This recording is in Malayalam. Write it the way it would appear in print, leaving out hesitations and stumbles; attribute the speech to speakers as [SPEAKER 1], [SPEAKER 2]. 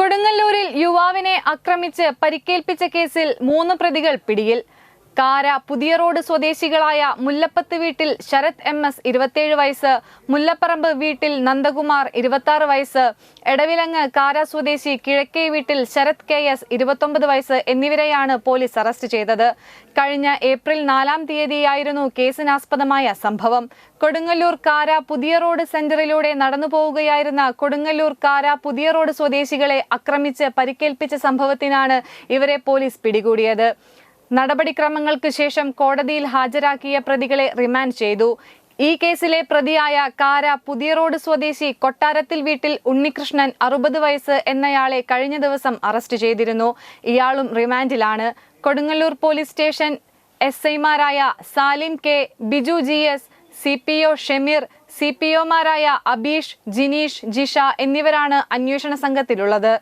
[SPEAKER 1] കൊടുങ്ങല്ലൂരിൽ യുവാവിനെ ആക്രമിച്ച് പരിക്കേൽപ്പിച്ച കേസിൽ 3 പ്രതികൾ പിടിയിൽ. കാര പുതിയ റോഡ് സ്വദേശികളായ മുല്ലപ്പത്ത് വീട്ടിൽ ശരത് MS 27 വയസ്സ്, മുല്ലപ്പറമ്പ് വീട്ടിൽ നന്ദകുമാർ 26 വയസ്സ്, എടവിലങ്ങ് കാര സ്വദേശി കിഴക്കേ വീട്ടിൽ ശരത് KS 29 വയസ്സ് എന്നിവരെയാണ് പോലീസ് അറസ്റ്റ് ചെയ്തത്. കഴിഞ്ഞ ഏപ്രിൽ 4-ാം തീയതിയായിരുന്നു കേസിനാസ്പദമായ സംഭവം. കൊടുങ്ങല്ലൂർ കാര പുതിയ റോഡ് സെന്ററിലൂടെ നടന്നു പോവുകയായിരുന്ന കൊടുങ്ങല്ലൂർ കാര പുതിയ റോഡ് സ്വദേശികളെ ആക്രമിച്ച് പരിക്കേൽപ്പിച്ച സംഭവത്തിനാണ് ഇവരെ പോലീസ് പിടികൂടിയത്. നടപടിക്രമങ്ങൾക്ക് ശേഷം കോടതിയിൽ ഹാജരാക്കിയ പ്രതികളെ റിമാൻഡ് ചെയ്തു. ഈ കേസിലെ പ്രതിയായ കാര പുതിയ റോഡ് സ്വദേശി കൊട്ടാരത്തിൽ വീട്ടിൽ ഉണ്ണികൃഷ്ണൻ 60 വയസ്സ് എന്നയാളെ കഴിഞ്ഞ ദിവസം അറസ്റ്റ് ചെയ്തിരുന്നു. ഇയാളും റിമാൻഡിലാണ്. കൊടുങ്ങല്ലൂർ പോലീസ് സ്റ്റേഷൻ SI-മാരായ Salim K, Biju GS, CPO Shameer, CPO-മാരായ അബീഷ്, ജിനീഷ്, ജിഷ എന്നിവരാണ് അന്വേഷണ സംഘത്തിലുള്ളത്.